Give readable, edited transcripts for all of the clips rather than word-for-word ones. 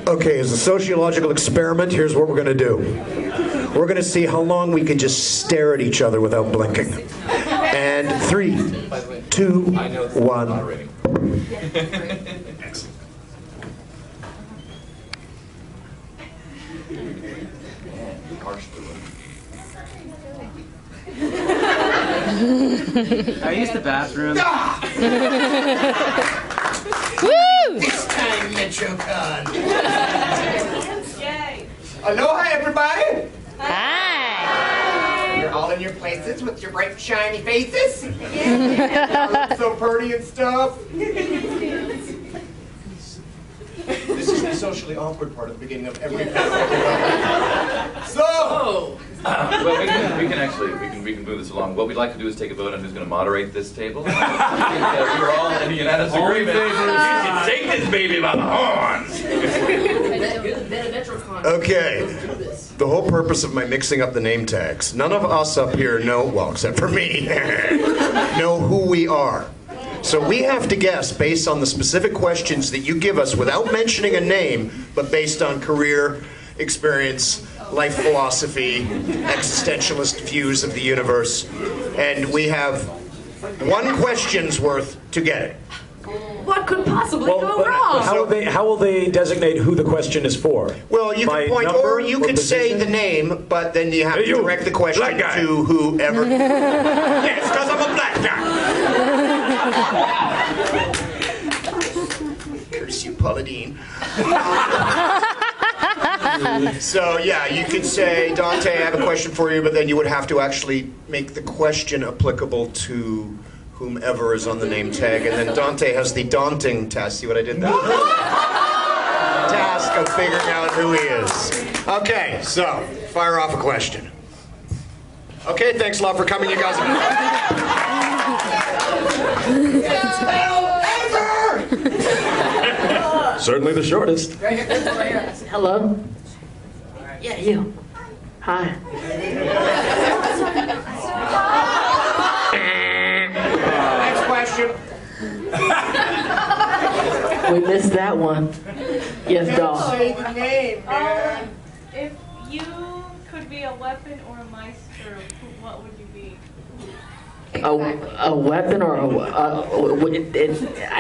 Okay, as a sociological experiment, here's what we're going to do. We're going to see how long we can just stare at each other without blinking. And 3, 2, 1. I used the bathroom. Woo! This time, Metrocon. Yay! Aloha, everybody! Hi! You're all in your places with your bright, shiny faces. You look so pretty and stuff. This is the socially awkward part of the beginning of every So! Well, we can move this along. What we'd like to do is take a vote on who's going to moderate this table. We're all in unanimous agreement. You should take this baby by the horns. Okay, the whole purpose of my mixing up the name tags, none of us up here know, well, except for me, know who we are. So we have to guess based on the specific questions that you give us without mentioning a name, but based on career, experience, life philosophy, existentialist views of the universe. And we have 1 question's worth to get it. What could possibly go wrong? How will they designate who the question is for? Well, you By can point, number or you could say the name, but then you have to direct the question to whoever. Yes, because I'm a black guy. Curse you, Pauladine. So, yeah, you could say, Dante, I have a question for you, but then you would have to actually make the question applicable to whomever is on the name tag, and then Dante has the daunting task. See what I did there? Task of figuring out who he is. Okay, so, fire off a question. Okay, thanks a lot for coming, you guys. Certainly the shortest. Hello? Yeah, you. Hi. Next question. We missed that one. Yes, dog. Say the name, man. If you could be a weapon or a meister, what would you be? A weapon or I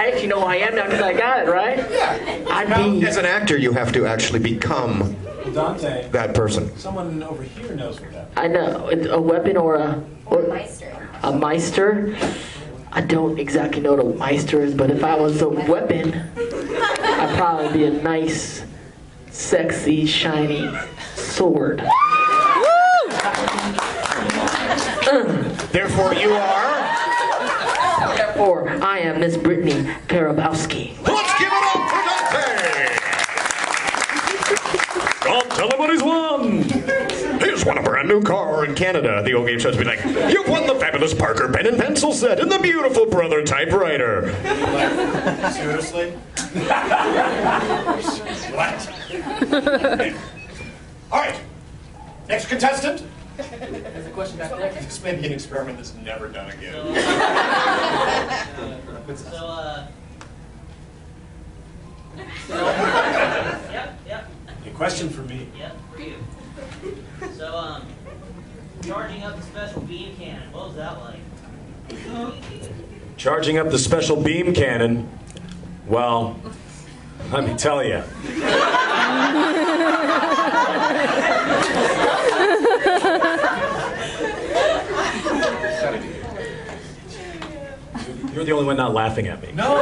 actually know who I am now because I got it, right? Yeah. I'd be... As an actor, you have to actually become Dante, that person. someone over here knows what that is. I know. A weapon or a Meister. a meister? I don't exactly know what a meister is, but if I was a weapon, I'd probably be a nice, sexy, shiny sword. Therefore, you are... Therefore, I am Miss Brittany Karbowski. Let's give it up for Dante! Don't tell him what he's won! He's won a brand new car in Canada. The old game shows be like, you've won the fabulous Parker pen and pencil set and the beautiful Brother typewriter. Seriously? What? All right. Next contestant. There's a question back there. This may be an experiment that's never done again. Yep. A question for me. Yep, for you. So, charging up the special beam cannon, what was that like? Charging up the special beam cannon. Well, let me tell you. You're the only one not laughing at me. No.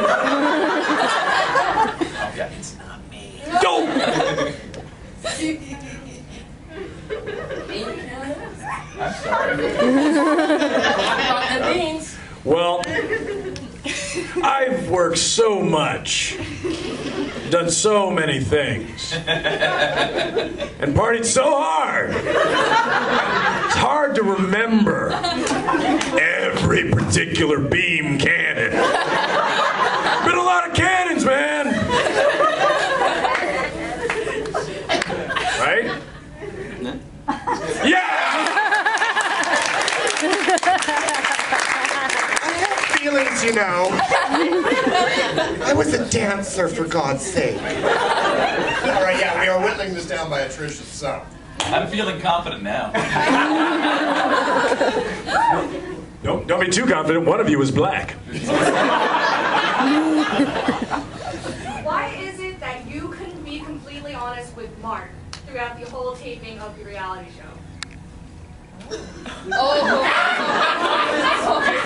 Okay. It's not me. Don't! I'm sorry. Well, I've worked so much, done so many things, and partied so hard. It's hard to remember every particular beam cannon. Been a lot of cannons, man. Right? Yeah! Feelings, you know. I was a dancer, for God's sake. All right, yeah, we are whittling this down by attrition, so. I'm feeling confident now. Don't be too confident. One of you is black. Why is it that you couldn't be completely honest with Mark throughout the whole taping of the reality show?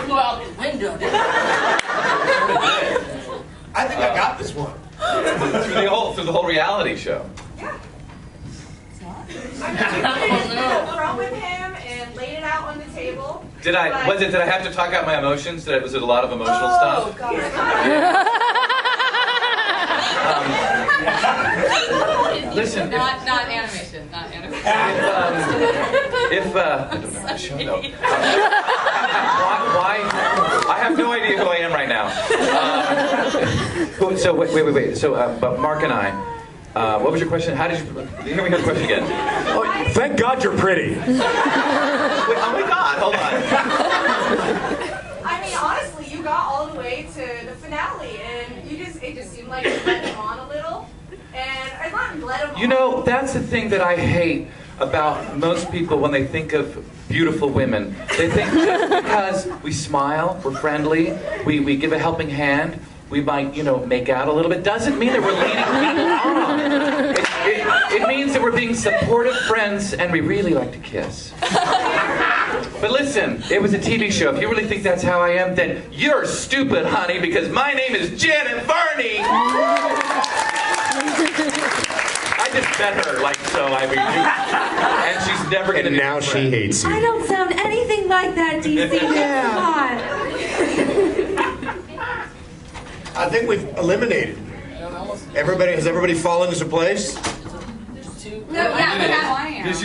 Well, window. I think I got this one. through the whole reality show. Yeah. I mean, you put it in the front with him and laid it out on the table. Did I have to talk out my emotions? Was it a lot of emotional stuff? God. Listen. Not animation. Not animation. I don't know the show though. Why? I have no idea who I am right now. So wait. So, but Mark and I. What was your question? How did you? Let me hear the question again. Oh, thank God you're pretty. Wait, oh my God! Hold on. I mean, honestly, you got all the way to the finale, and it just seemed like you let him on a little. And I thought you let him on. You know, that's the thing that I hate about most people when they think of beautiful women. They think just because we smile, we're friendly, we give a helping hand, we might, make out a little bit, doesn't mean that we're leading people on. It means that we're being supportive friends and we really like to kiss. But listen, it was a TV show. If you really think that's how I am, then you're stupid, honey, because my name is Janet Varney. I just met her, and she's never gonna. And now she hates you. I don't sound anything like that, DC. I think we've eliminated. Has everybody fallen into place? She's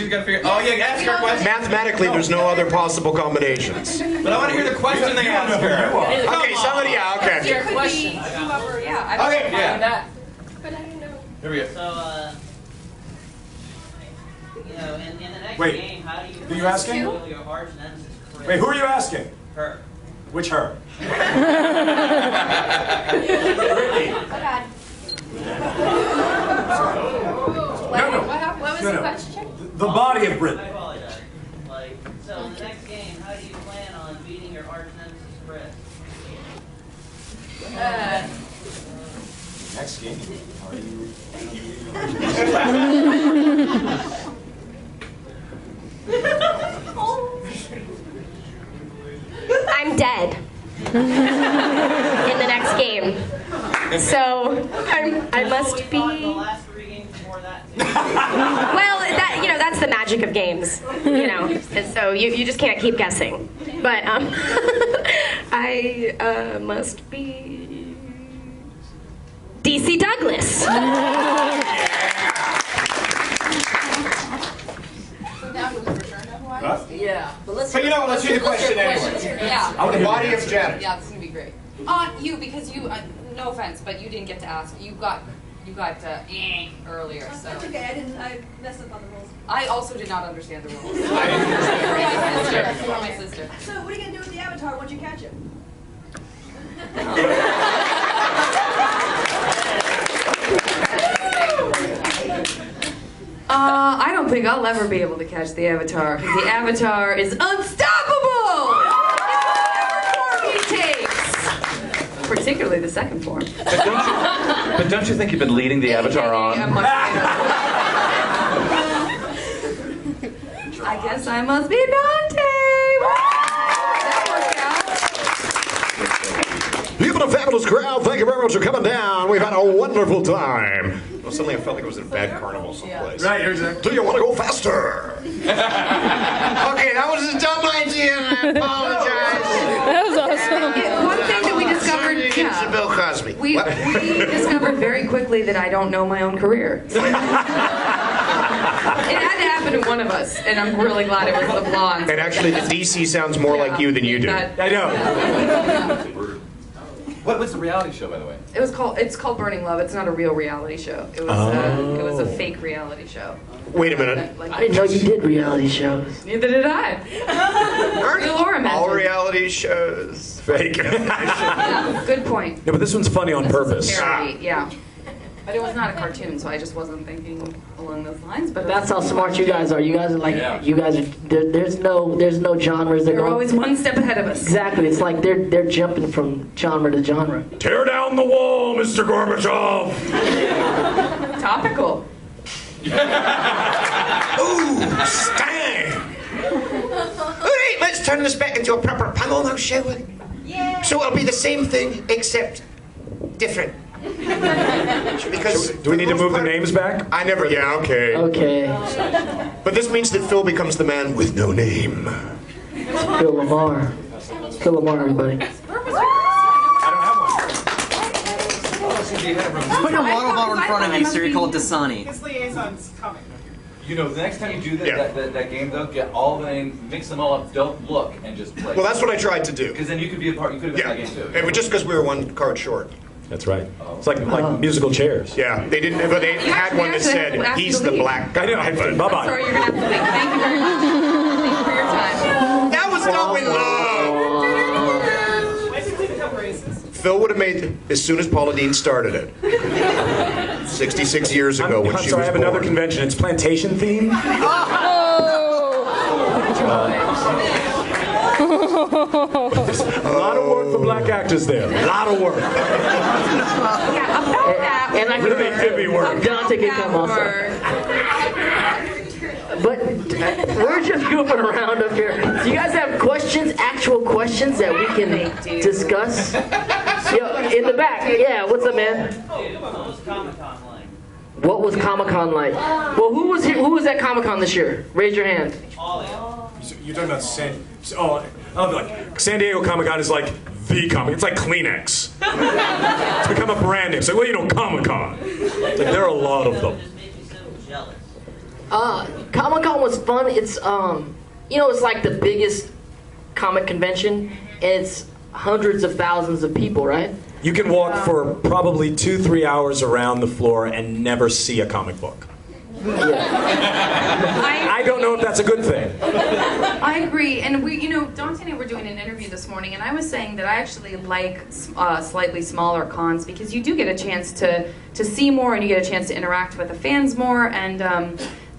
got to figure. Oh yeah, ask her a question. Mathematically, there's no other possible combinations. But I want to hear the question they ask her. Okay, somebody, yeah, okay. Your question. Yeah. Okay, yeah. That. But I don't know. Here we go. So, in the next Wait, game, how do you? who are you asking? handle your arch nemesis, Chris? Wait, who are you asking? Her. Which her? Oh, God. No. What happened? What was No. the question? The body of I Brittany. apologize. So in the next game, how do you plan on beating your arch nemesis, Chris? Next game. How are I'm dead in the next game. So I must The be. last 3 games before that. Too. Well, that's the magic of games, and so you just can't keep guessing. But I must be DC Douglas. Yeah. But let's. But let's do the question anyway. Yeah. The body of Janet. Yeah, this is gonna be great. You because you. No offense, but you didn't get to ask. You got earlier, so. That's okay. I messed up on the rules. I also did not understand the rules. I didn't understand. For my sister. So what are you gonna do with the avatar once you catch him? I don't think I'll ever be able to catch the Avatar, because the Avatar is unstoppable! It's whatever form he takes! Particularly the second form. But don't you think you've been leading the Avatar on? I guess I must be Dante! That worked out. You've been a fabulous crowd. Thank you very much for coming down. We've had a wonderful time. Well, suddenly I felt like I was in a bad carnival someplace. Right, exactly. Do you want to go faster? Okay, that was a dumb idea, and I apologize. That was awesome. One thing that we discovered, It's Bill Cosby. we discovered very quickly that I don't know my own career. It had to happen to one of us, and I'm really glad it was the blonde. And actually, the DC sounds more like you than you do. That- I know. What's the reality show, by the way? It's called Burning Love. It's not a real reality show. It was a fake reality show. Wait a minute. I didn't know you did reality shows. Neither did I. Laura All mentioned. reality shows fake. Yeah, good point. No, but this one's funny on This was a purpose. parody, yeah. But it was not a cartoon, so I just wasn't thinking along those lines. But That's how smart you guys are. You guys are like, Yeah. you guys are. There's no genres. They're always one step ahead of us. Exactly. It's like they're jumping from genre to genre. Tear down the wall, Mr. Gorbachev! Topical. Ooh, Stan! Alright, let's turn this back into a proper panel now, shall we? Yeah. So it'll be the same thing, except different. Because Do we need to move the names back? I never. Yeah, okay. Okay. But this means that Phil becomes the man with no name. Phil LaMarr. Phil LaMarr, everybody. Put a water bottle in front of you so you call it Dasani. His liaison's coming. You know, the next time you do that, Yeah. that game, though, get all the names, mix them all up, don't look, and just play. Well, that's what I tried to do. Because then you could be a part. You could have been Yeah, that game too. it was just because we were one card short. That's right. It's like musical chairs. Yeah, they didn't, but they had one that said, "He's the black guy." I know. But Bye-bye. Sorry, you're gonna have to leave. Thank you very much. Thank you for your time. that was not with love. When did we become racist? Phil would have made as soon as Paula Dean started it. 66 years ago when I'm she sorry, was I have another born. convention. It's plantation themed. A lot of work for black actors there. A lot of work. Yeah, about that. And I Really heavy work. Dante can come also. But we're just goofing around up here. Do you guys have questions, actual questions that we can discuss? Yo, in the back. Yeah, what's up, man? What was Comic-Con like? What was Comic-Con like? Well, who was here? Who was at Comic-Con this year? Raise your hand. All in. You're talking about San Diego Comic-Con is like the comic. It's like Kleenex. It's become a brand name. It's like, well, you know, Comic-Con. Like, there are a lot of them. Just makes me so jealous. Comic-Con was fun. It's it's like the biggest comic convention. It's hundreds of thousands of people, right? You can walk for probably 2-3 hours around the floor and never see a comic book. I don't know if that's a good thing. I agree, and Dante and I were doing an interview this morning, and I was saying that I actually like slightly smaller cons because you do get a chance to see more, and you get a chance to interact with the fans more, and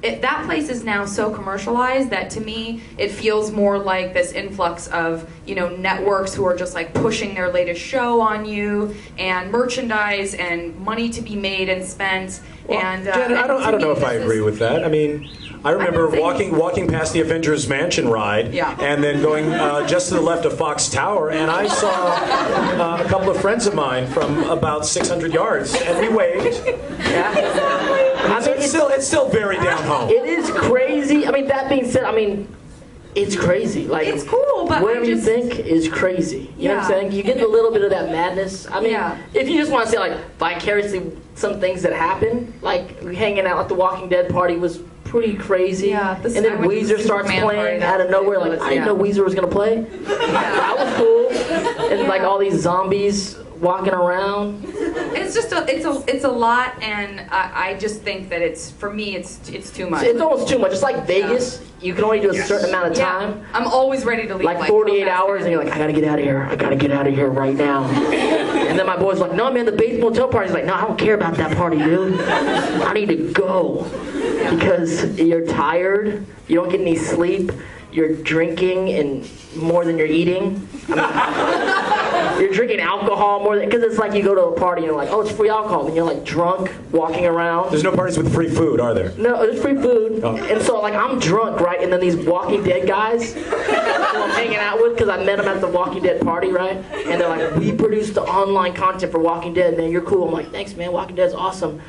that place is now so commercialized that to me it feels more like this influx of networks who are just like pushing their latest show on you, and merchandise and money to be made and spent. Jen, I don't know if I agree with that. I mean, I remember walking past the Avengers Mansion ride, and then going just to the left of Fox Tower, and I saw a couple of friends of mine from about 600 yards, and we waved. It's still very down home. It is crazy. I mean, that being said, it's crazy. Like, it's cool, but whatever you think is crazy. You know what I'm saying? You get a little bit of that madness. I mean, if you just want to say like vicariously some things that happen, like hanging out at the Walking Dead party was pretty crazy. Yeah, and then Weezer starts playing out of nowhere. Like I didn't know Weezer was gonna play. That was cool. And like all these zombies walking around. It's just it's a lot, and I just think that for me it's too much. It's almost too much. It's like Vegas. You can only do a certain amount of time. I'm always ready to leave. Like 48 hours, and you're like, I gotta get out of here. I gotta get out of here right now. And then my boy's like, no, man, the Bates Motel party's like, no, I don't care about that party, dude. I need to go. Because you're tired, you don't get any sleep, you're drinking and more than you're eating. You're drinking alcohol more than, because it's like you go to a party and you're like, oh, it's free alcohol, and you're like drunk, walking around. There's no parties with free food, are there? No, there's free food. Oh. And so like I'm drunk, right? And then these Walking Dead guys who I'm hanging out with, because I met them at the Walking Dead party, right? And they're like, we produced the online content for Walking Dead, man, you're cool. I'm like, thanks, man, Walking Dead's awesome.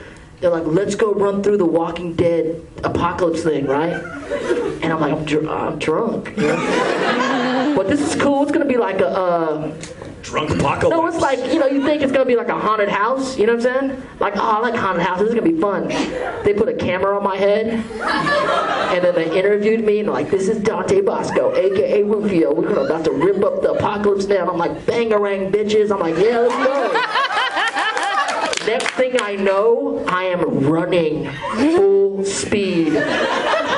They're like, let's go run through the Walking Dead apocalypse thing, right? And I'm like, I'm drunk. You know? But this is cool. It's gonna be like Drunk apocalypse. No, it's like, you think it's gonna be like a haunted house, you know what I'm saying? Like, oh, I like haunted houses, this is gonna be fun. They put a camera on my head, and then they interviewed me, and they're like, this is Dante Basco, aka Rufio. We're about to rip up the apocalypse now. And I'm like, bangarang, bitches. I'm like, yeah, let's go. Next thing I know, I am running full speed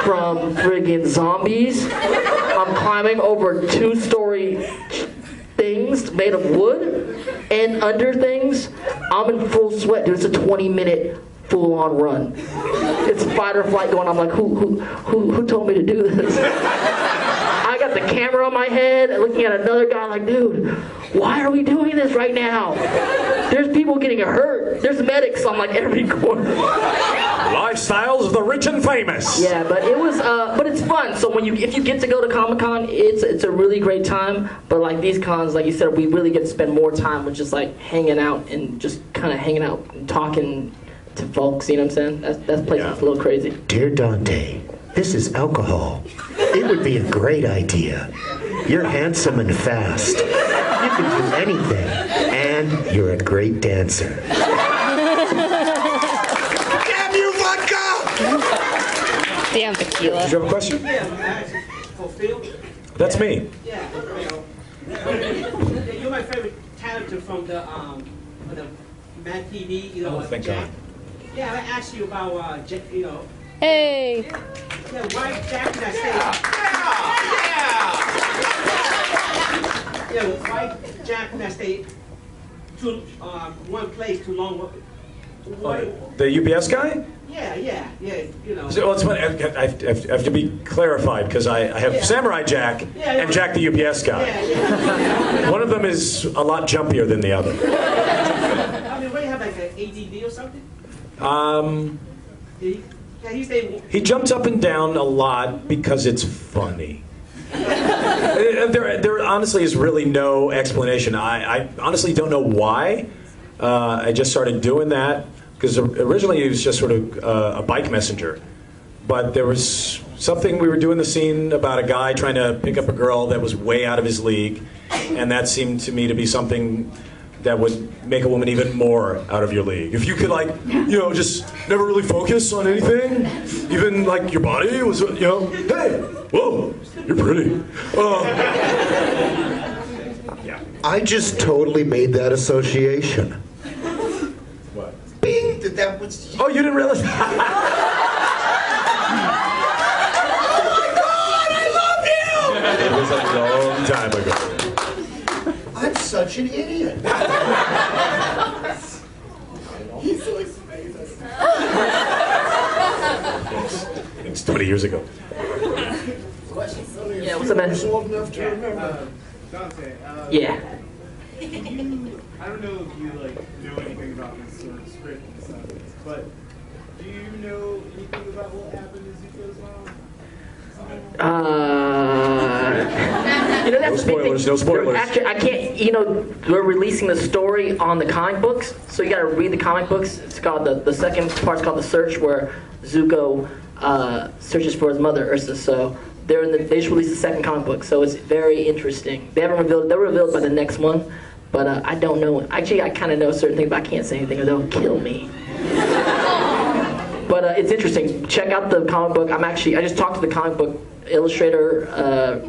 from friggin' zombies. I'm climbing over 2-story things made of wood and under things. I'm in full sweat, dude. It's a 20-minute full-on run. It's fight or flight going. I'm like, who told me to do this? I got the camera on my head and looking at another guy like, dude, why are we doing this right now? There's people getting hurt. There's medics on like every corner. Lifestyles of the rich and famous. Yeah, but it was, but it's fun. So if you get to go to Comic-Con, it's a really great time. But like these cons, like you said, we really get to spend more time with just like hanging out and just kind of hanging out and talking to folks. You know what I'm saying? That place is a little crazy. Dear Dante, this is alcohol. It would be a great idea. You're handsome and fast. You can do anything, and you're a great dancer. Damn tequila. Did you have a question? For Phil? That's me. Yeah, you're my favorite character from the Mad TV, Thank Jack. God. Yeah, I asked you about, Hey. Yeah, why Jack can I stay? Yeah, why Jack can I stay too, one place too long? Why? The UPS guy? Yeah, So, well, it's funny. I have to be clarified because I have Samurai Jack and Jack the UPS guy. One of them is a lot jumpier than the other. I mean, what do you have, like an ADD or something? He jumps up and down a lot because it's funny. There honestly is really no explanation. I honestly don't know why. I just started doing that. Because originally he was just sort of a bike messenger. But there was something, we were doing the scene about a guy trying to pick up a girl that was way out of his league. And that seemed to me to be something that would make a woman even more out of your league. If you could just never really focus on anything, even like your body was, hey, whoa, you're pretty. Yeah. I just totally made that association. Bing! That was... Oh, you didn't realize? Oh my God, I love you! It was a long time ago. I'm such an idiot. He's so famous. It's 20 years ago. Yeah, what's up, man? Old enough to remember. Dante, Yeah. I don't know if you know anything about this sort of script and stuff, but do you know anything about what happened to Zuko's mom? That's no spoilers, no spoilers. Actually, I can't, we're releasing the story on the comic books, so you gotta read the comic books. It's called, the second part's called The Search, where Zuko searches for his mother, Ursa, so they just released the second comic book, so it's very interesting. They're revealed by the next one, but I don't know. Actually, I kind of know certain things, but I can't say anything or they'll kill me. But it's interesting. Check out the comic book. I just talked to the comic book illustrator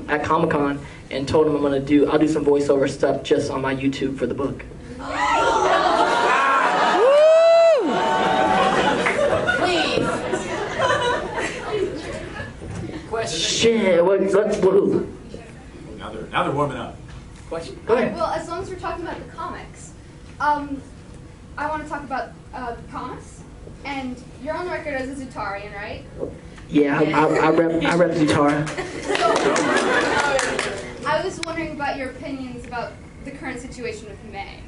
at Comic-Con and told him I'll do some voiceover stuff just on my YouTube for the book. Shit, who? Now they're warming up. Question? Go ahead. Well, as long as we're talking about the comics, I want to talk about the comics. And you're on the record as a Zutarian, right? Yeah, I rep Zutara. I was wondering about your opinions about the current situation with May.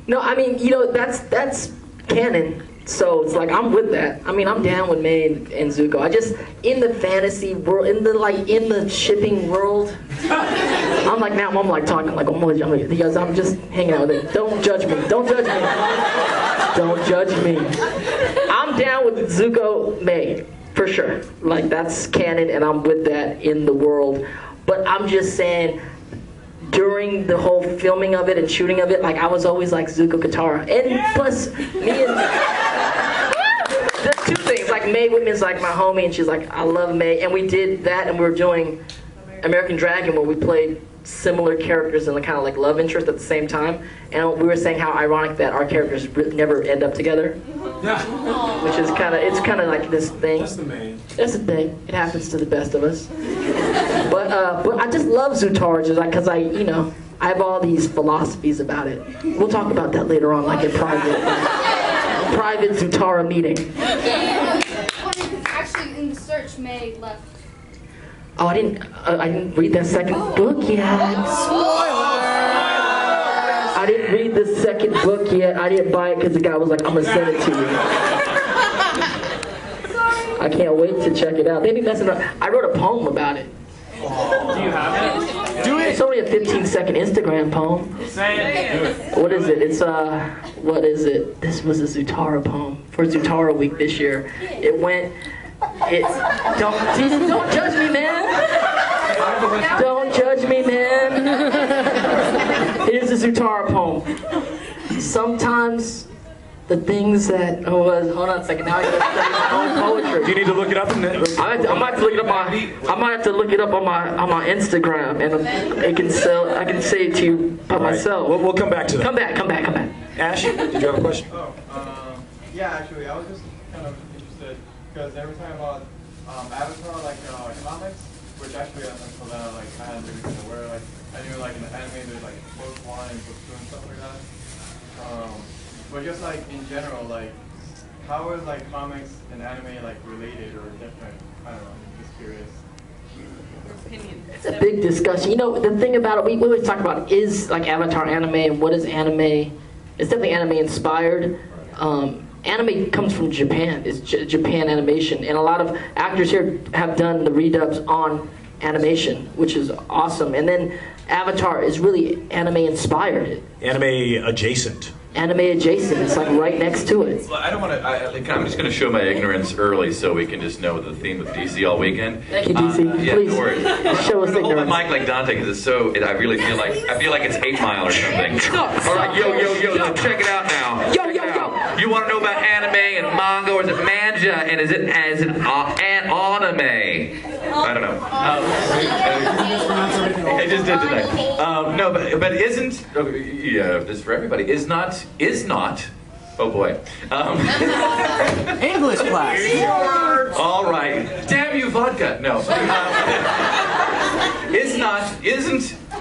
No, I mean, that's canon. So it's like, I'm with that. I mean, I'm down with May and Zuko. I just, in the fantasy world, in the shipping world, I'm talking because I'm just hanging out with it. Don't judge me. Don't judge me. Don't judge me. I'm down with Zuko May, for sure. That's canon, and I'm with that in the world. But I'm just saying, during the whole filming of it and shooting of it, like I was always like Zuko Katara. And plus, me and there's two things. Like May Whitman's like my homie, and she's like, I love May. And we did that, and we were doing American Dragon, where we played similar characters and the kind of like love interest at the same time. And we were saying how ironic that our characters never end up together. Yeah. Which is it's kind of like this thing. That's the main. That's the thing. It happens to the best of us. But I just love Zutara, just like, cause I have all these philosophies about it. We'll talk about that later on, like in private Zutara meeting. Actually, in the search, May left. Oh, I didn't read that second book yet. I didn't read the second book yet. I didn't buy it because the guy was like, I'm gonna send it to you. I can't wait to check it out. They be messing up. I wrote a poem about it. Do you have it? Do it. It's only a 15-second Instagram poem. Say it. What is it? It's what is it? This was a Zutara poem for Zutara Week this year. It went. Don't judge me, man. Don't judge me, man. Here's a Zutara poem. Sometimes the things that hold on a second. Now I gotta study my own poetry. Do you need to look it up? I might have to look it up on my Instagram, and I can say it to you by myself. We'll come back to that. Come back. Ash, did you have a question? Yeah, actually, I was just kind of interested because every time about Avatar, like comics, which actually until then, like I hadn't really been aware. Like I knew like in the anime there's like book 1 and book 2 and stuff like that. But just like in general, like how is like comics and anime like related or different? I don't know. I'm just curious. It's a big discussion. The thing about it, we always talk about is like Avatar anime and what is anime. It's definitely anime inspired. Anime comes from Japan. It's Japan animation, and a lot of actors here have done the redubs on animation, which is awesome. And then Avatar is really anime inspired. Anime adjacent. Anime adjacent. It's like right next to it. Well, I don't want to. I'm just going to show my ignorance early, so we can just know the theme with DC all weekend. Thank you, DC. Yeah, Please no worries. show us I'm gonna hold ignorance. my mic like Dante because it's so. I really feel like it's 8 Mile or something. All right, yo, so check it out now. Yo. You want to know about anime and manga, or is it manga, and is it anime? I don't know. I just did today. No, but isn't? Yeah, this is for everybody. Is not. Oh boy. English class. All right. Damn you, vodka. No.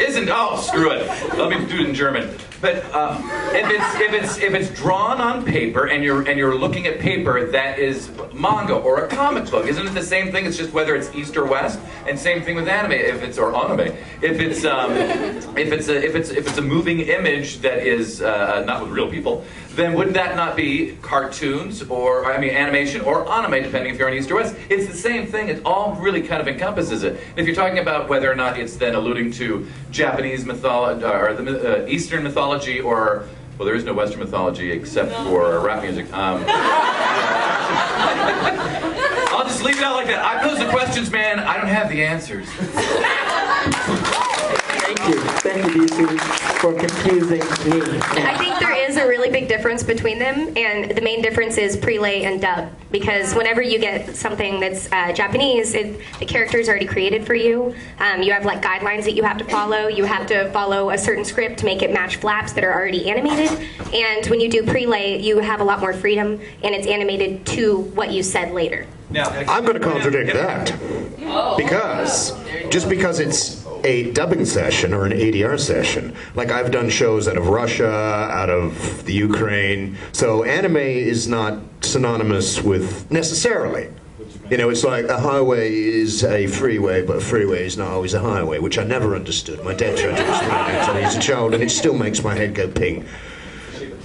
Isn't. Oh, screw it. Let me do it in German. But if it's drawn on paper and you're looking at paper that is manga or a comic book, isn't it the same thing? It's just whether it's east or west, and same thing with anime. If it's a moving image that is not with real people, then wouldn't that not be cartoons or animation or anime, depending if you're on east or west? It's the same thing. It all really kind of encompasses it. And if you're talking about whether or not it's then alluding to Japanese mythology or the Eastern mythology, or well, there is no Western mythology except for rap music. I'll just leave it out like that. I pose the questions, man. I don't have the answers. Thank you, DC, for confusing me. I think there is a really big difference between them, and the main difference is prelay and dub. Because whenever you get something that's Japanese, the character is already created for you. You have like guidelines that you have to follow. You have to follow a certain script to make it match flaps that are already animated. And when you do prelay, you have a lot more freedom, and it's animated to what you said later. Now, I'm going to contradict that. Because just because it's a dubbing session or an ADR session, like I've done shows out of Russia, out of the Ukraine, so anime is not synonymous with necessarily. It's like a highway is a freeway, but a freeway is not always a highway, which I never understood. My dad tried to explain it to me as a child, and it still makes my head go ping.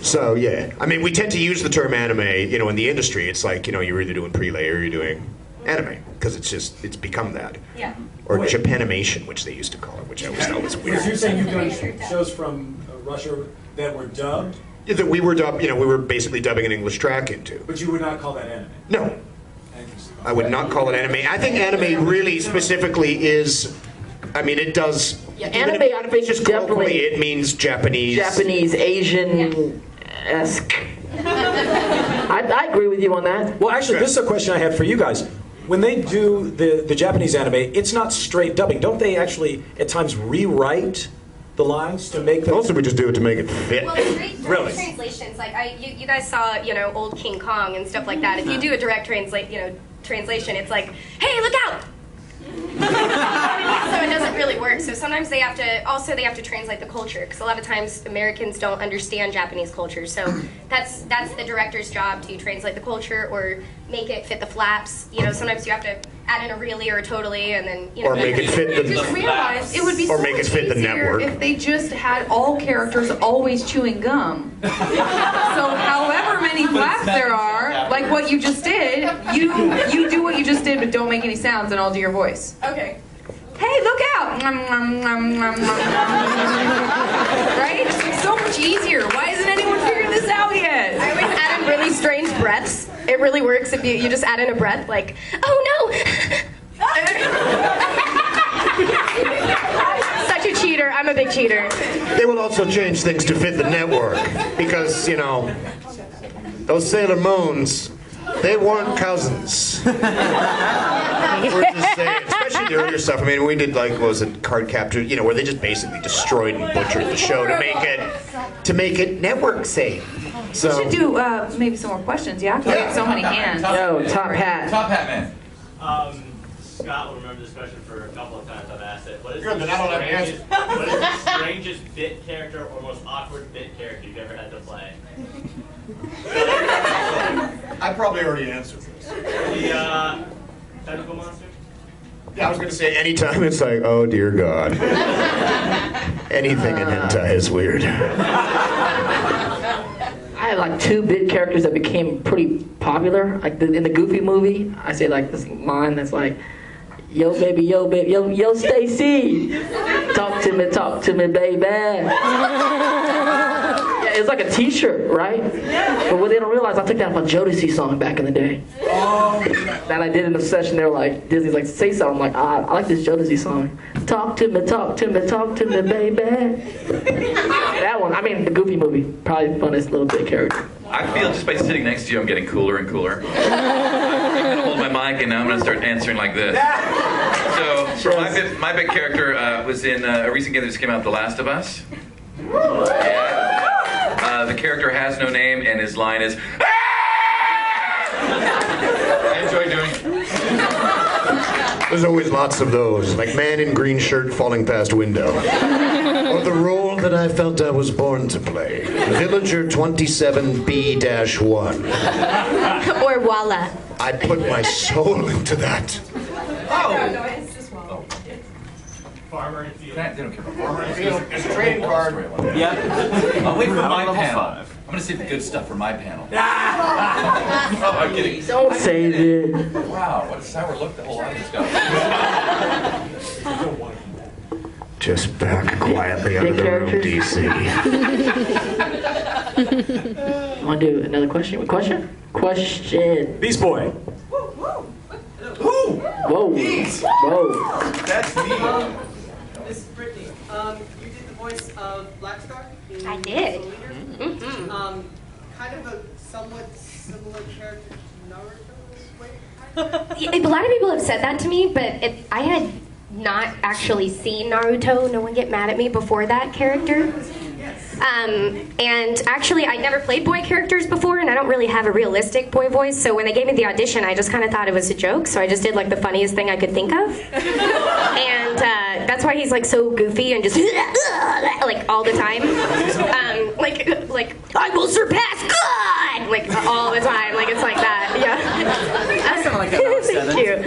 So yeah, we tend to use the term anime, in the industry. It's like, you're either doing prelay or you're doing anime, because it's become that. Yeah. Or Japanimation, which they used to call it, which I always thought was weird. So you're saying you've done shows from Russia that were dubbed? Yeah, that we were we were basically dubbing an English track into. But you would not call that anime? No. I would not call it anime. I think anime really specifically is, it does Yeah, anime, I think, just definitely colloquially, it means Japanese. Japanese, Asian-esque. I agree with you on that. Well, actually, this is a question I had for you guys. When they do the Japanese anime, it's not straight dubbing. Don't they actually, at times, rewrite the lines to make them... Mostly we just do it to make it fit. Well, direct Really? translations, like you guys saw, old King Kong and stuff like that. If you do a direct translation, it's like, hey, look out! So it doesn't really work. So sometimes they have to translate the culture, because a lot of times Americans don't understand Japanese culture. So that's the director's job, to translate the culture or make it fit the flaps. Sometimes you have to add in a really or a totally, and then or make it fit the just realized it would be or so make it much fit the easier network. if they just had all characters always chewing gum. So however many flaps there are, like what you just did, you do what you just did, but don't make any sounds, and I'll do your voice. Okay. Hey, look out! Right? So much easier. Why hasn't anyone figured this out yet? I always add in really strange breaths. It really works if you just add in a breath, like, oh no! Such a cheater. I'm a big cheater. They will also change things to fit the network, because, those Sailor Moons, they weren't cousins. We're just saying, especially the earlier stuff. I mean, we did, like, what was it, Card Captor, where they just basically destroyed and butchered the show to make it network safe. So We should do maybe some more questions. Yeah, we have so many hands. Yo, top hat. Top hat man. Scott will remember this question for a couple of times I've asked it. What is Good, then I don't have an answer. What is the strangest bit character or most awkward bit character you've ever had to play? I probably already answered this. The tentacle monster? Yeah, I was going to say, anytime it's like, oh dear God. Anything in hentai is weird. I had like 2 bit characters that became pretty popular. Like in the Goofy movie, I say like this line that's like, yo baby, yo Stacy, talk to me, baby. Yeah, it's like a T-shirt, right? But what they don't realize, I took that from a Jodeci song back in the day. That I did in a session. They were like, Disney's like, say something. I'm like, I like this Jodeci song. Talk to me, baby. That one, I mean, the Goofy movie, probably the funnest little bit character. I feel just by sitting next to you, I'm getting cooler and cooler. I'm going to hold my mic, and now I'm going to start answering like this. So, for my bit character was in a recent game that just came out, The Last of Us. Yeah. The character has no name, and his line is, I enjoy doing it. There's always lots of those, like man in green shirt falling past window. Or the role that I felt I was born to play, Villager 27B-1. Or Walla. I put my soul into that. Farmer and Field. They don't care about Farmer and Field. There's a trading card. Yeah. I'll wait for my level panel. 5. I'm going to save the good stuff for my panel. Oh, I'm kidding. Don't save it. Wow, what a sour look the whole audience got. Just back quietly out of the room, DC. Want to do another question? Question? Beast Boy. Whoa. That's me. This is Brittany. You did the voice of Black Star? I did. Mm-hmm. Kind of a somewhat similar character to Naruto this way? A lot of people have said that to me, but I had not actually seen Naruto. No one get mad at me before that character. And actually, I'd never played boy characters before, and I don't really have a realistic boy voice, so when they gave me the audition, I just kind of thought it was a joke, so I just did like the funniest thing I could think of. And that's why he's like so goofy and just like all the time. Like I will surpass God! Like all the time, like it's like that, yeah. I sound like that when I was 7. Thank you.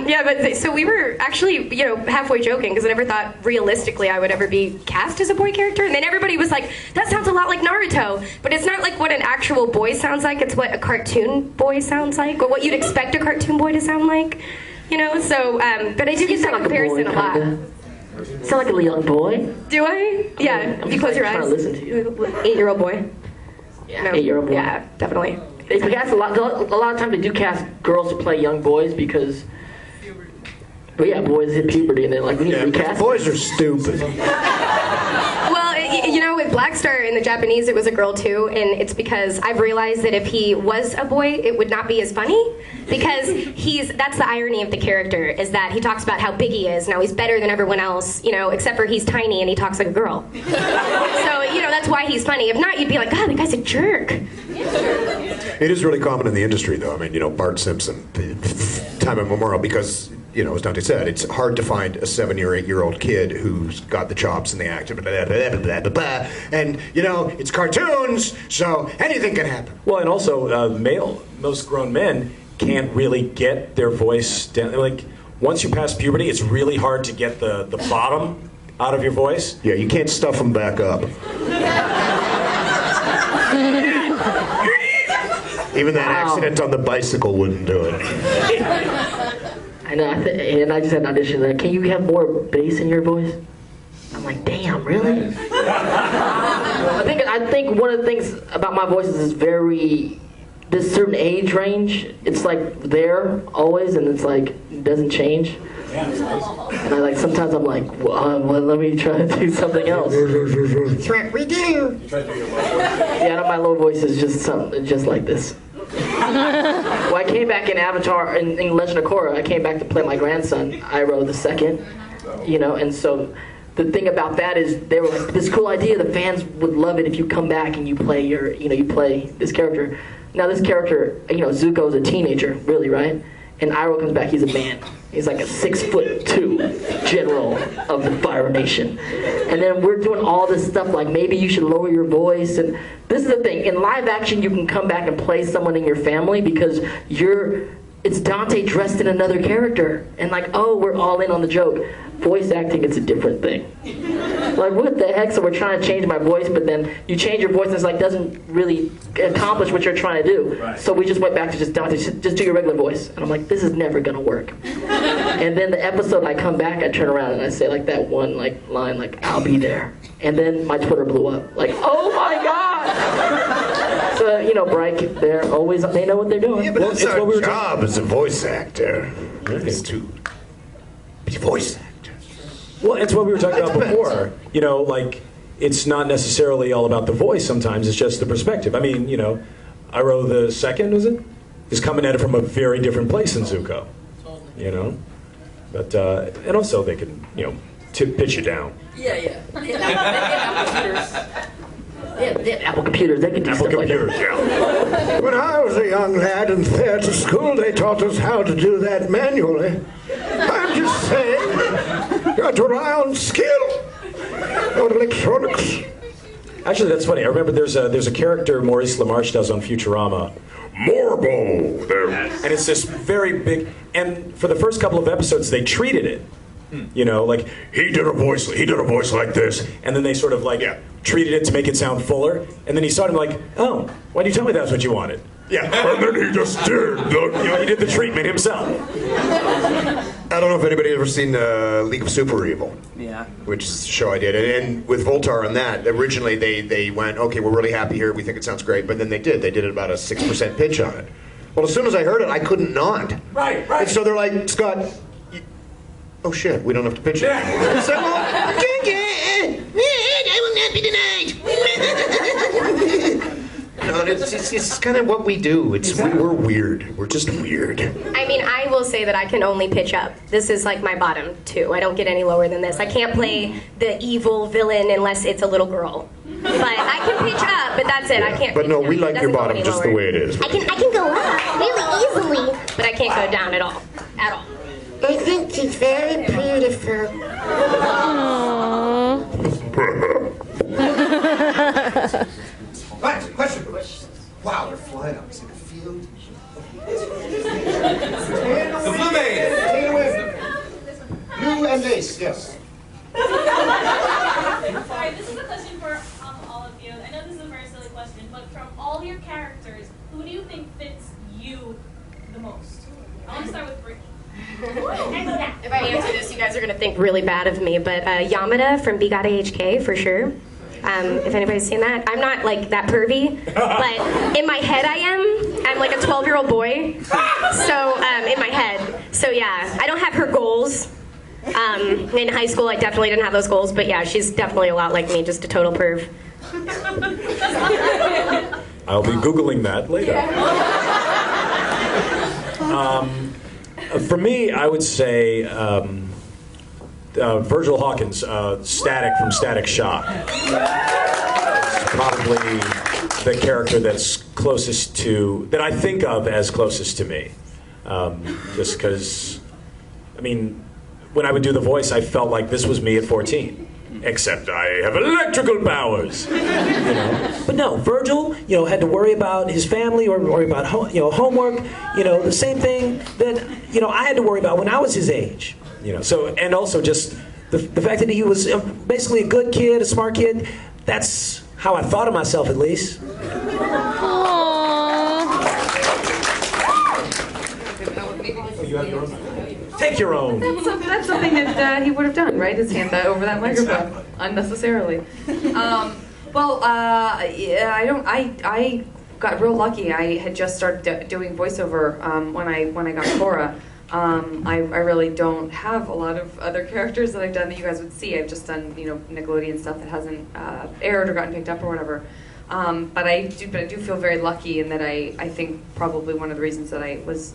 Yeah, but so we were actually, halfway joking because I never thought realistically I would ever be cast as a boy character. And then everybody was like, that sounds a lot like Naruto. But it's not like what an actual boy sounds like. It's what a cartoon boy sounds like, or what you'd expect a cartoon boy to sound like. So, but I do get that comparison a lot. Sound like a young boy. Do I? Yeah, if you close your eyes. I'm trying to listen to you. 8-year-old boy. Yeah, 8-year-old boy. Yeah, definitely. They cast a lot of times they do cast girls to play young boys because But yeah, boys hit puberty and they're like, we need to recast. Boys are stupid. Well, you know, with Black Star in the Japanese, it was a girl too, and it's because I've realized that if he was a boy, it would not be as funny, because that's the irony of the character, is that he talks about how big he is. Now he's better than everyone else, you know, except for he's tiny and he talks like a girl. So, you know, that's why he's funny. If not, you'd be like, God, the guy's a jerk. It is really common in the industry, though. I mean, you know, Bart Simpson, time immemorial, because, you know, as Dante said, it's hard to find a 7 or 8 year old kid who's got the chops and the act, and, you know, it's cartoons, so anything can happen. Well, and also, most grown men can't really get their voice down. Like, once you pass puberty, it's really hard to get the bottom out of your voice. Yeah, you can't stuff them back up. Even that accident on the bicycle wouldn't do it. I know, and I just had an audition like, can you have more bass in your voice? I'm like, damn, really? I think one of the things about my voice is this certain age range, it's like there always, and it's like, it doesn't change. And I like, sometimes I'm like, well, let me try to do something else. That's what we do. Yeah, no, my low voice is just like this. Well, I came back in Avatar, in Legend of Korra, I came back to play my grandson, Iroh II, you know, and so the thing about that is they were like, this cool idea, the fans would love it if you come back and you play you play this character. Now this character, you know, Zuko's a teenager, really, right? And Iroh comes back, he's a man. He's like a 6'2" general of the Fire Nation. And then we're doing all this stuff like maybe you should lower your voice. And this is the thing, in live action you can come back and play someone in your family because it's Dante dressed in another character. And like, oh, we're all in on the joke. Voice acting, it's a different thing. Like, what the heck? So we're trying to change my voice, but then you change your voice and it's like, doesn't really accomplish what you're trying to do. Right. So we just went back to just Dante, just do your regular voice. And I'm like, this is never gonna work. And then the episode I come back, I turn around and I say like that one line, like, I'll be there. And then my Twitter blew up. Like, oh my God! So, you know, Bright, they know what they're doing. Yeah, but that's our job as a voice actor. Is to be voice actor. Well, it's what we were talking about before. You know, like, it's not necessarily all about the voice sometimes, it's just the perspective. I mean, you know, Iroh II, was it? Is coming at it from a very different place than Zuko. You know? But, and also they can, you know, pitch you down. Yeah. They have Apple computers, they can do stuff like that. Yeah. When I was a young lad in theater school, they taught us how to do that manually. I'm just saying, you got to rely on skill, not electronics. Actually, that's funny. I remember there's a character Maurice LaMarche does on Futurama. Morbo! And it's this very big, and for the first couple of episodes, they treated it. You know, like, he did a voice like this, and then they sort of like treated it to make it sound fuller, and then he started like, oh, why did you tell me that's what you wanted? Yeah, and then he just did. You know, he did the treatment himself. I don't know if anybody ever seen League of Super Evil. Yeah. Which is the show I did. And with Voltar on that, originally they went, okay, we're really happy here, we think it sounds great, but then they did it about a 6% pitch on it. Well, as soon as I heard it, I couldn't nod. Right. And so they're like, Scott, oh shit, we don't have to pitch it anymore. So, I will not be tonight. No, it's kind of what we do. We're weird. We're just weird. I mean, I will say that I can only pitch up. This is like my bottom 2. I don't get any lower than this. I can't play the evil villain unless it's a little girl. But I can pitch up, but that's it. I can't. But no, we like your bottom just the way it is. I can go up really easily, but I can't go down at all. At all. I think she's very beautiful. Question. Wow, they're flying up. It's like a field. The Blue Maid. Take it away. Blue and lace, yes. Sorry, this is a question for all of you. I know this is a very silly question, but from all your characters, who do you think fits you the most? I want to start with Brittany. If I answer this, you guys are going to think really bad of me, but Yamada from Bigata HK, for sure. if anybody's seen that. I'm not like that pervy, but in my head I am. I'm like a 12-year-old boy, so in my head. So yeah, I don't have her goals. In high school, I definitely didn't have those goals, but yeah, she's definitely a lot like me, just a total perv. I'll be Googling that later. For me, I would say Virgil Hawkins, Static from Static Shock. It's probably the character that's closest to, that I think of as closest to me. Just because, I mean, when I would do the voice, I felt like this was me at 14. Except I have electrical powers. You know? But no, Virgil, had to worry about his family or worry about homework. The same thing that I had to worry about when I was his age. So, and also just the fact that he was basically a good kid, a smart kid. That's how I thought of myself, at least. You have your own. Take your own. That's something that he would have done, right? Is hand that over that microphone unnecessarily. Yeah, I got real lucky. I had just started doing voiceover when I got Cora. I really don't have a lot of other characters that I've done that you guys would see. I've just done Nickelodeon stuff that hasn't aired or gotten picked up or whatever. But I do feel very lucky in that I think probably one of the reasons that I was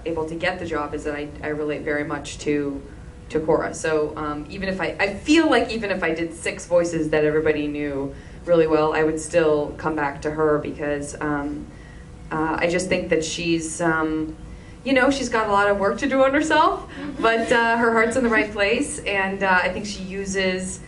able to get the job is that I relate very much to Cora. So even if I feel like even if I did 6 voices that everybody knew really well, I would still come back to her because I just think that she's she's got a lot of work to do on herself, but her heart's in the right place, and I think she uses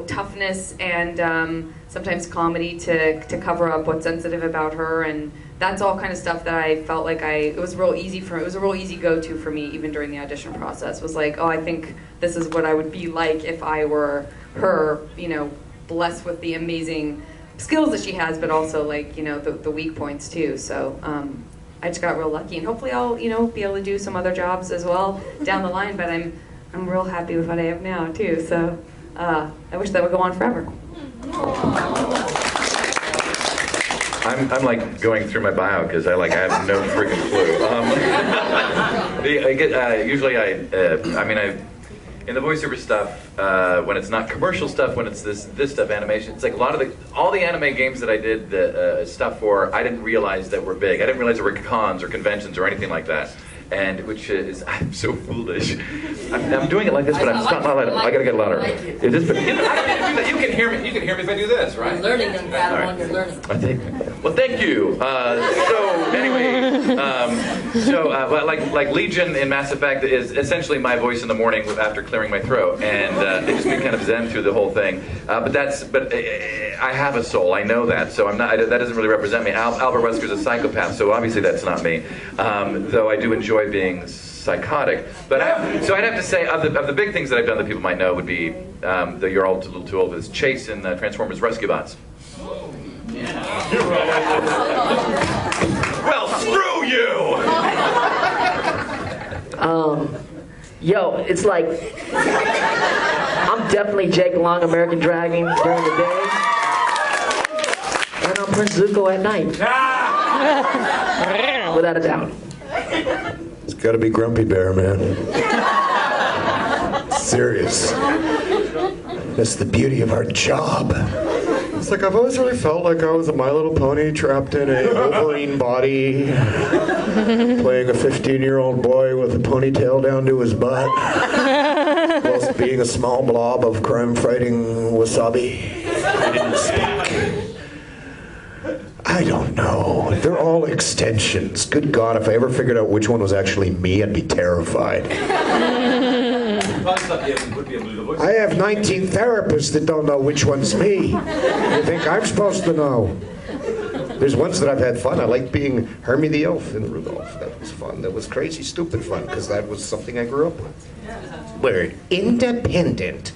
toughness and sometimes comedy to cover up what's sensitive about her, and that's all kind of stuff that I felt like it was real easy it was a real easy go-to for me even during the audition process. Was like, oh, I think this is what I would be like if I were her, blessed with the amazing skills that she has, but also like the weak points too. So I just got real lucky, and hopefully I'll be able to do some other jobs as well down the line. But I'm real happy with what I have now too. So I wish that would go on forever. I'm like going through my bio because I have no freaking clue. In the voiceover stuff, when it's not commercial stuff, when it's this stuff animation, it's like all the anime games that I did the stuff for, I didn't realize that were big. I didn't realize there were cons or conventions or anything like that. And which is, I'm so foolish. I'm doing it like this, but I'm not loud. I gotta get louder. Is this? I can't do that. You can hear me. You can hear me if I do this, right? You're learning them, Adam. You're learning. Well, thank you. Like Legion in Mass Effect is essentially my voice in the morning after clearing my throat, and it just been kind of zen through the whole thing. But I have a soul. I know that, so I'm not. That doesn't really represent me. Albert Wesker's a psychopath, so obviously that's not me. Though I do enjoy being psychotic, but I'd have to say of the big things that I've done that people might know would be the You're All a Little Too Old with Chase in Transformers Rescue Bots. Well, screw you! It's like I'm definitely Jake Long, American Dragon during the day, and I'm Prince Zuko at night, without a doubt. It's got to be Grumpy Bear, man. Serious. That's the beauty of our job. It's like I've always really felt like I was a My Little Pony trapped in a Wolverine body, playing a 15-year-old boy with a ponytail down to his butt, whilst being a small blob of crime-fighting wasabi. I didn't speak. I don't know. They're all extensions. Good God, if I ever figured out which one was actually me, I'd be terrified. I have 19 therapists that don't know which one's me. You think I'm supposed to know? There's ones that I've had fun. I like being Hermie the Elf in Rudolph. That was fun. That was crazy, stupid fun, because that was something I grew up with. We're independent.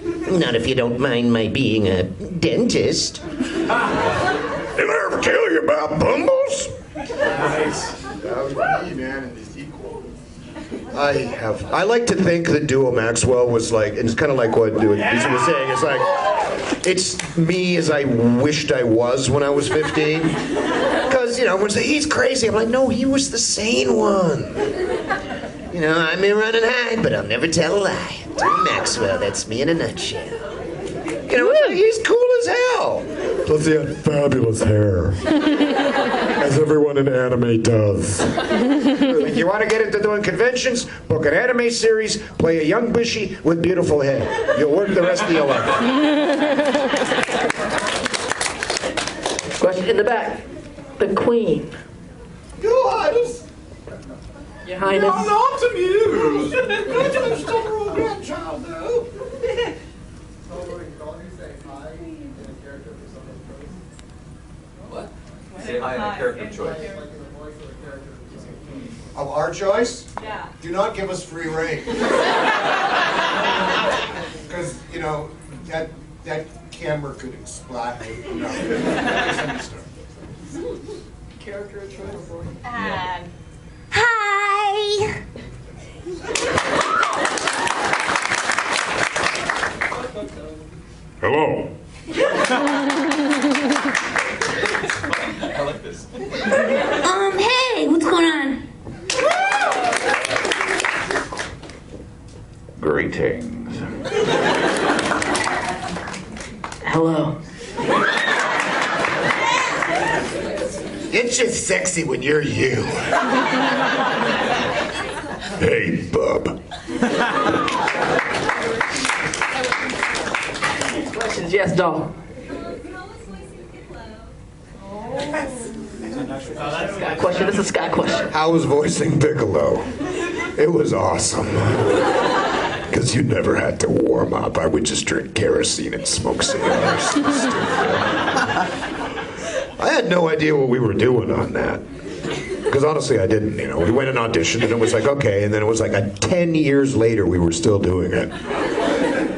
Not if you don't mind my being a dentist. Did I ever tell you about Bumbles? Nice. That was me, man, in the sequel. I like to think that Duo Maxwell was like, and it's kind of like what Duo was saying. It's like, it's me as I wished I was when I was 15. Because, everyone say, he's crazy. I'm like, no, he was the sane one. I may run and hide, but I'll never tell a lie. Tim Maxwell, that's me in a nutshell. He's cool as hell. Plus he had fabulous hair. As everyone in anime does. If you want to get into doing conventions, book an anime series, play a young bushy with beautiful hair. You'll work the rest of your life. Question in the back. The Queen. Your Highness. Your Highness. I'm not amused. Good to have still a royal grandchild, though. Say hi in a character choice. Of our choice? Yeah. Do not give us free reign. Because, that camera could explode. No. Character choice. Hi. Hello. I like this. Hey, what's going on? Greetings. Hello. It's just sexy when you're you. Hey, bub. Questions? Yes, doll. Sky question. This is a Sky question. I was voicing Piccolo. It was awesome. Because you never had to warm up. I would just drink kerosene and smoke cigars. I had no idea what we were doing on that. Because honestly, I didn't. We went and auditioned, and it was like, okay. And then it was like 10 years later, we were still doing it.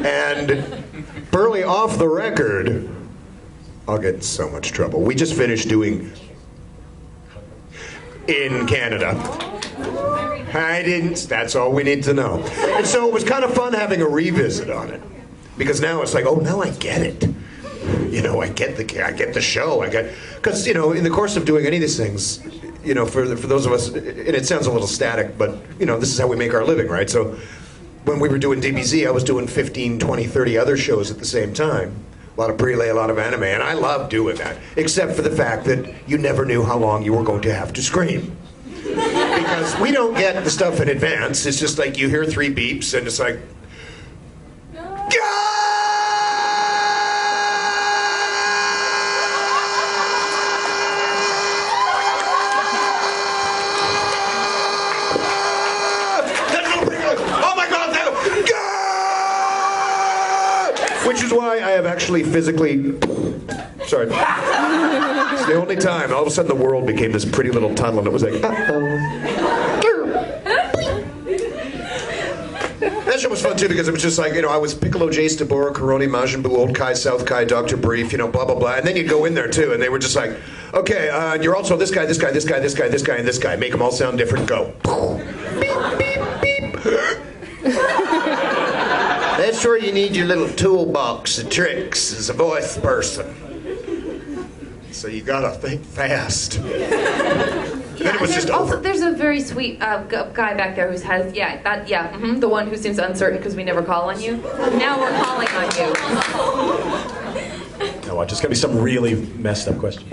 And Burley, off the record, I'll get in so much trouble. We just finished doing in Canada. I didn't. That's all we need to know. And so it was kind of fun having a revisit on it, because now it's like, oh, now I get it. I get the show. Because in the course of doing any of these things, for those of us, and it sounds a little static, but this is how we make our living, right? So when we were doing DBZ, I was doing 15, 20, 30 other shows at the same time. A lot of prelay, a lot of anime, and I love doing that, except for the fact that you never knew how long you were going to have to scream. Because we don't get the stuff in advance. It's just like you hear 3 beeps, and it's like, which is why I have actually physically, sorry. It's the only time. All of a sudden the world became this pretty little tunnel, and it was like, That show was fun too, because it was just like, I was Piccolo, Jace, Deborah, Karoni, Majin Buu, Old Kai, South Kai, Dr. Brief, blah, blah, blah. And then you'd go in there too, and they were just like, okay, you're also this guy, this guy, this guy, this guy, this guy, and this guy. Make them all sound different. Go. Beep, beep, beep. That's where you need your little toolbox of tricks as a voice person. So you gotta think fast. Then it was just over. Also, there's a very sweet guy back there who's has, the one who seems uncertain because we never call on you. Now we're calling on you. No, watch. It's gonna be some really messed up question.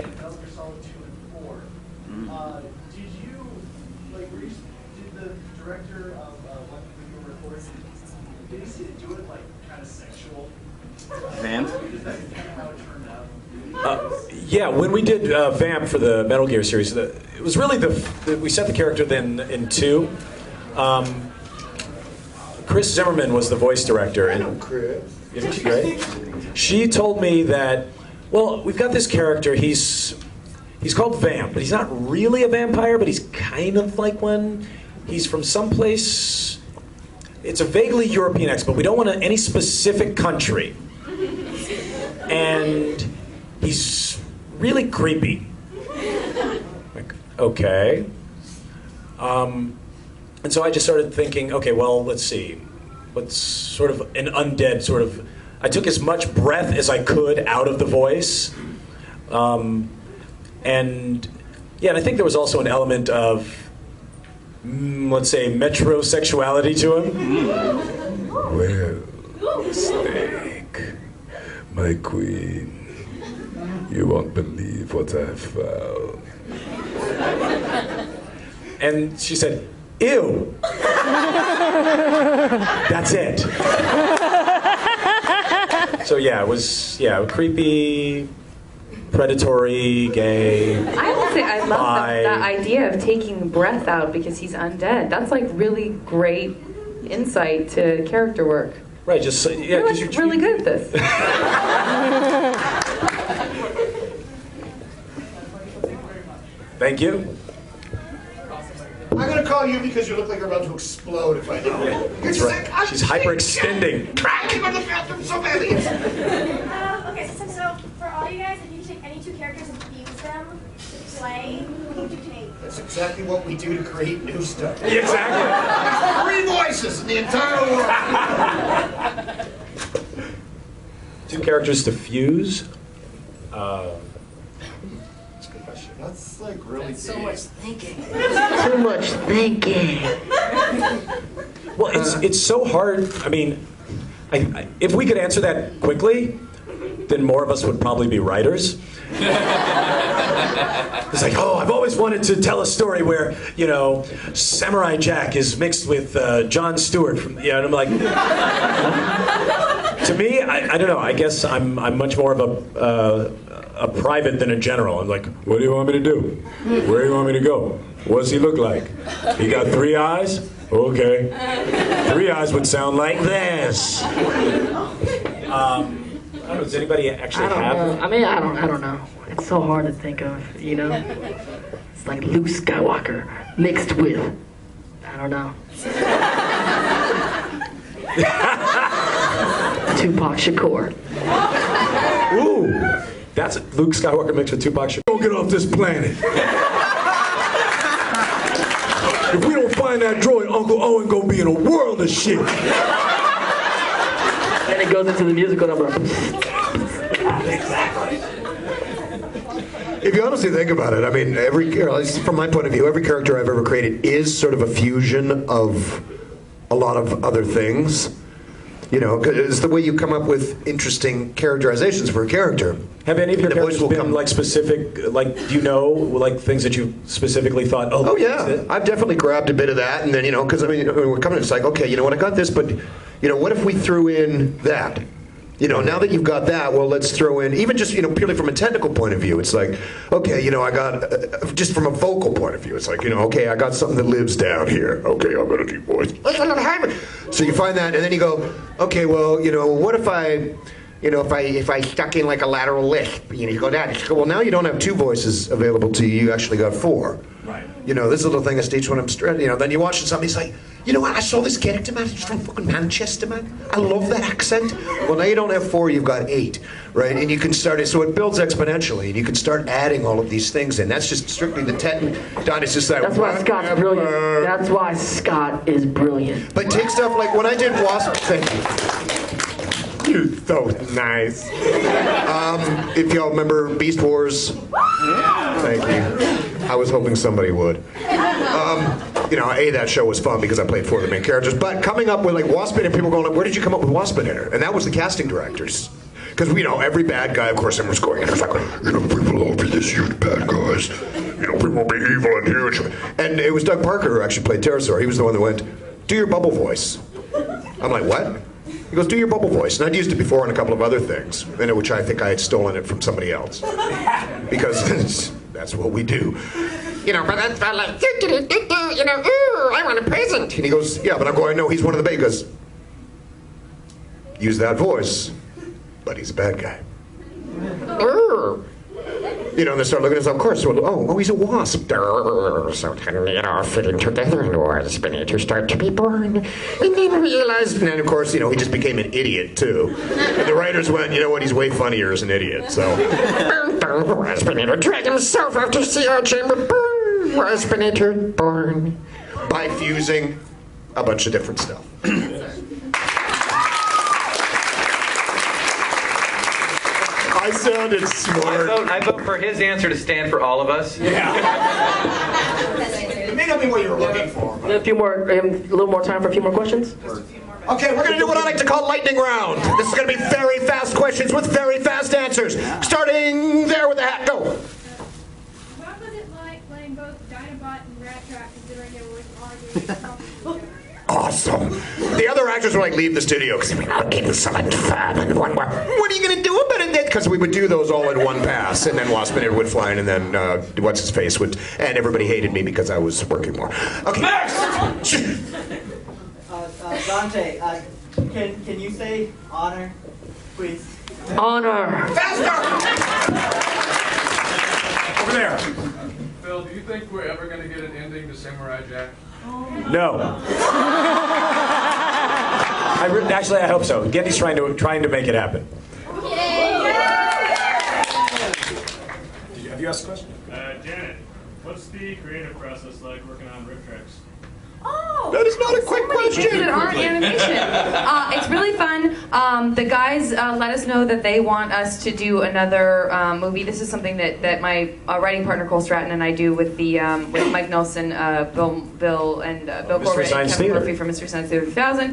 Vamp? Yeah, when we did Vamp for the Metal Gear series, it was really we set the character then in 2. Chris Zimmerman was the voice director. And Chris. Isn't she great? She told me that, well, we've got this character, he's called Vamp, but he's not really a vampire, but he's kind of like one. He's from someplace, it's a vaguely European accent, but we don't want any specific country. And he's really creepy. Like, okay. And so I just started thinking, okay, well, let's see. What's sort of an undead sort of I took as much breath as I could out of the voice. And I think there was also an element of, let's say, metrosexuality to him. Well, Snake, my queen, you won't believe what I've found. And she said, ew. That's it. So yeah, it was creepy, predatory, gay. I will say I love bi. that idea of taking breath out because he's undead. That's like really great insight to character work. Right, just You're like really good at this. Thank you. I'm gonna call you because you look like you're about to explode if I don't. That's right. She's hyperextending. Crack him in the bathroom so badly. Okay, so for all you guys, if you take any two characters and fuse them to play, who would you take? That's exactly what we do to create new stuff. Exactly. There's 3 voices in the entire world. 2 characters to fuse. That's like really so deep. much thinking. Too much thinking. Well, it's so hard. I mean, if we could answer that quickly, then more of us would probably be writers. It's like, oh, I've always wanted to tell a story where, Samurai Jack is mixed with Jon Stewart from, and I'm like, to me, I don't know. I guess I'm much more of a private than a general. I'm like, what do you want me to do? Where do you want me to go? What does he look like? He got 3 eyes? Okay. 3 eyes would sound like this. I don't know, does anybody actually have? Know. I mean, I don't know. It's so hard to think of, It's like Luke Skywalker mixed with, I don't know. Tupac Shakur. Ooh, that's Luke Skywalker mixed with Tupac Shakur. Don't get off this planet. If we don't find that droid, Uncle Owen gonna be in a world of shit. And it goes into the musical number. If you honestly think about it, I mean, at least from my point of view, every character I've ever created is sort of a fusion of a lot of other things. It's the way you come up with interesting characterizations for a character. Have any of your characters been like specific, like, do you know, like things that you specifically thought, oh yeah, I've definitely grabbed a bit of that, and then, because I mean, we're coming, it's like, okay, you know what, I got this, but, what if we threw in that? Now that you've got that, well, let's throw in, even just, purely from a technical point of view, it's like, okay, I got, just from a vocal point of view, it's like, okay, I got something that lives down here. Okay, I'm going to do voice. So you find that, and then you go, okay, well, what if I, if I stuck in like a lateral lisp, you go down. Well, now you don't have 2 voices available to you, you actually got 4. Right. This little thing I stage when I'm stressed, then you watch something, it's like, what, I saw this character, man, he's from fucking Manchester, man. I love that accent. Well, now you don't have 4, you've got 8, right? And you can start it, so it builds exponentially, and you can start adding all of these things in. That's just strictly the Dante's just like, That's why Scott's brilliant. That's why Scott is brilliant. But take stuff like when I did Wasp, thank you. You're so nice. If y'all remember Beast Wars, thank you. I was hoping somebody would. That show was fun because I played 4 of the main characters. But coming up with like Waspinator, people going, where did you come up with Waspinator? And that was the casting directors. Because every bad guy, of course, everyone's going, and it's like, people will be these huge bad guys. People will be evil and huge. And it was Doug Parker who actually played Pterosaur. He was the one that went, do your bubble voice. I'm like, what? He goes, do your bubble voice. And I'd used it before on a couple of other things, in which I think I had stolen it from somebody else. Because that's what we do. But that's not like, ooh, I want a present. And he goes, yeah, but I'm going, no, he's one of the bad guys. Use that voice, but he's a bad guy. And they start looking at us, of course, well, oh, he's a wasp. So fitting together and Waspinator start to be born. And then realized, and then of course, he just became an idiot too. And the writers went, you know what, he's way funnier as an idiot, so. Waspinator dragged himself out to see our chamber burn. Waspinator born. By fusing a bunch of different stuff. I sounded smart. I vote for his answer to stand for all of us. It may not be what you were looking for. A little more time for a few more questions. Okay, we're going to do what I like to call lightning round. This is going to be very fast questions with very fast answers. Starting there with the hat. Go. What was it like playing both Dinobot and Rat Trap, considering they were arguing? Awesome. The other actors were like, leave the studio because we're not getting something fun. And one more. What are you going to do about it? Because we would do those all in one pass, and then Waspinator would fly in, and then what's his face would, and everybody hated me because I was working more. Okay. Next. Dante, can you say honor, please? Honor. Faster. Over there. Phil, do you think we're ever going to get an ending to Samurai Jack? No. Actually, I hope so. Getty's trying to make it happen. Have you asked a question? Janet, what's the creative process like working on riff tracks? Oh, that is not a quick question. It's art animation. It's really fun. The guys let us know that they want us to do another movie. This is something that my writing partner Cole Stratton and I do with with Mike Nelson, Bill Corbett, and Kevin Murphy from Mystery Science Theater 2000.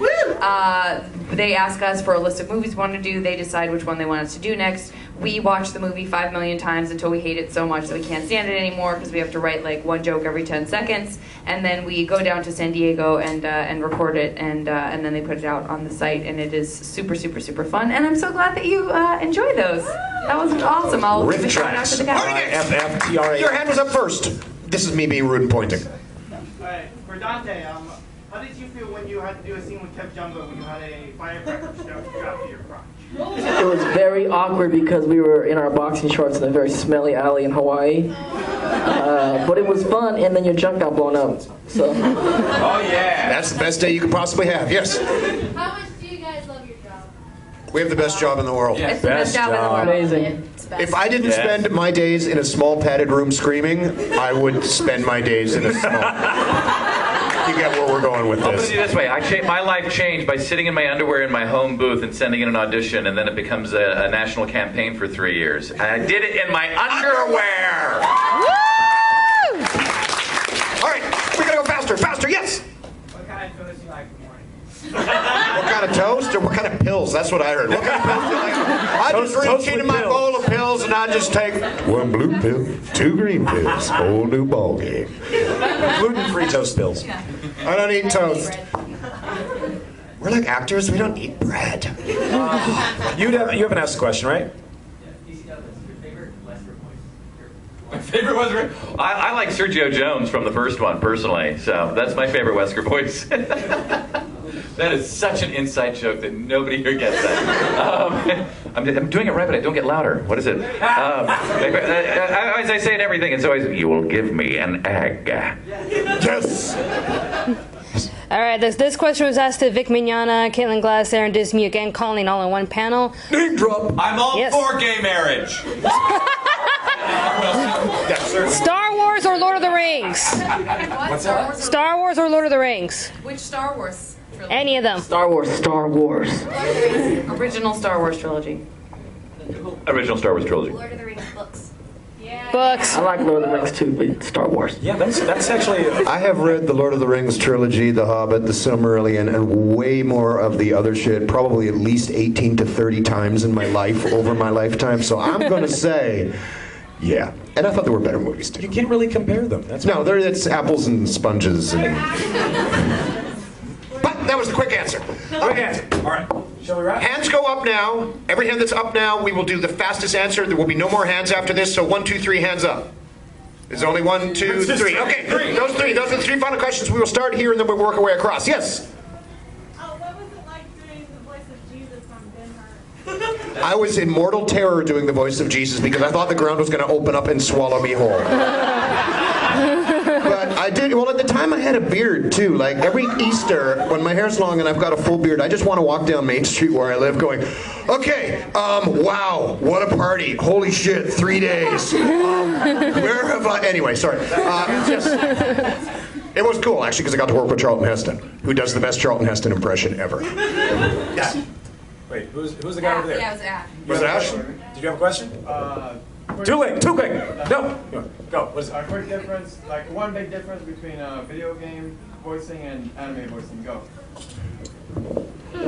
They ask us for a list of movies we want to do. They decide which one they want us to do next. We watch the movie 5 million times until we hate it so much that we can't stand it anymore because we have to write like one joke every 10 seconds. And then we go down to San Diego and record it, and then they put it out on the site, and it is super, super, super fun. And I'm so glad that you enjoy those. That was awesome. I'll give a shout out to the guys. FFTRA. Your hand was up first. This is me being rude and pointing. Alright, for Dante, how did you feel when you had to do a scene with Kev Jungle when you had a firecracker strapped to your crotch? It was very awkward because we were in our boxing shorts in a very smelly alley in Hawaii. But it was fun, and then your junk got blown up. So. Oh yeah. That's the best day you could possibly have. Yes. How much do you guys love your job? We have the best job in the world. It's the best job in the world. Amazing. If I didn't spend my days in a small padded room screaming, I would spend my days in a small. You get where we're going with I'll put this. it this way. My life changed by sitting in my underwear in my home booth and sending in an audition, and then it becomes a national campaign for 3 years. And I did it in my underwear! Woo! All right, we gotta go faster, faster, yes! What kind of toast do you like in the morning? What kind of toast or what kind of pills? That's what I heard. What kind of pills do you like? I just reach into my bowl of pills and I just take 1 blue pill, 2 green pills, whole new ball game. Gluten-free toast pills. I don't eat toast. We're like actors, we don't eat bread. You haven't asked a question, right? My favorite Wesker? I like Sergio Jones from the first one, personally. So that's my favorite Wesker voice. That is such an inside joke that nobody here gets that. I'm doing it right, but I don't get louder. What is it? As I say in everything, it's always, you will give me an egg. Yes! All right, this question was asked to Vic Mignogna, Caitlin Glass, Aaron Dismuke, and Colleen all in one panel. Name drop! I'm all for gay marriage. Star Wars or Lord of the Rings? What's that? Star Wars or Lord of the Rings? Which Star Wars trilogy? Any of them. Star Wars. Original Star Wars trilogy. Original Star Wars trilogy. Lord of the Rings books. Books. I like Lord of the Rings too, but Star Wars. Yeah, that's actually. I have read the Lord of the Rings trilogy, The Hobbit, The Silmarillion, and way more of the other shit, probably at least 18 to 30 times in my life, over my lifetime. So I'm going to say, yeah. And I thought there were better movies too. You can't really compare them. That's no, it's apples and sponges. And... But that was the quick answer. Quick answer. All right. Shall we wrap? Hands go up now. Every hand that's up now, we will do the fastest answer. There will be no more hands after this, so 1, 2, 3, hands up. There's only 1, 2, 3. Okay, those are the 3 final questions. We will start here and then we'll work our way across. Yes? What was it like doing the voice of Jesus on Ben-Hur? I was in mortal terror doing the voice of Jesus because I thought the ground was going to open up and swallow me whole. But I did, well, at the time I had a beard too. Like every Easter, when my hair's long and I've got a full beard, I just want to walk down Main Street where I live going, okay, wow, what a party. Holy shit, 3 days. Where have I, anyway, sorry. It was cool actually because I got to work with Charlton Heston, who does the best Charlton Heston impression ever. Yeah. Wait, who's the guy over there? Yeah, it was Ash. Was it Ash? Did you have a question? Quick- Too late. Too quick. No. Go. What is it? A quick difference, like one big difference between video game voicing and anime voicing. Go.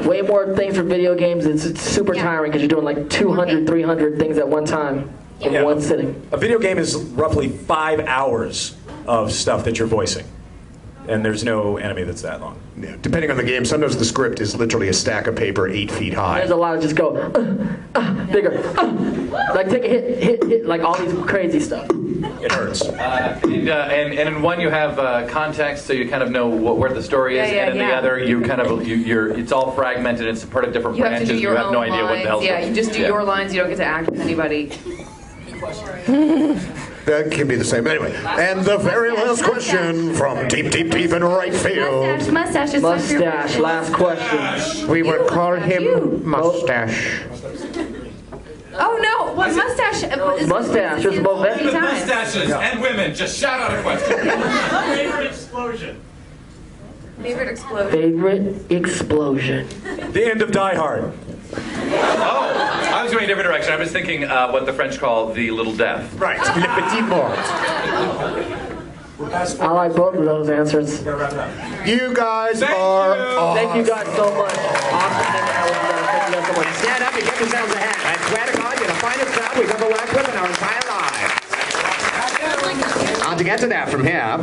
Way more things for video games. It's super tiring because you're doing like 200, 300 things at one time in one sitting. A video game is roughly 5 hours of stuff that you're voicing. And there's no anime that's that long. Yeah, depending on the game, sometimes the script is literally a stack of paper 8 feet high. There's a lot of just go, bigger, like take a hit, like all these crazy stuff. It hurts. And in one you have context, so you kind of know where the story is, and in the other you kind of you're it's all fragmented. It's part of different You have to branches. do your You have own no idea what the hell's lines. Yeah, going you just do your lines. You don't get to act with anybody. That can be the same. Anyway, and the very last question from deep in right field. Mustache. Mustache. Last question. We would call him Mustache. Oh no! What mustache? Mustache. There's both With mustaches and women, just shout out a question. Favorite explosion. Favorite explosion. Favorite explosion. The end of Die Hard. Oh, I was going a different direction. I was thinking what the French call the little death. Right, le petit mort. I like both of those answers. You guys are awesome. Thank you guys so much. Awesome hanging out with you guys. Thank you guys so much. Stand up and get yourselves a hat. I swear to God, you're the finest crowd we've ever worked with in our entire lives. To get to that from here.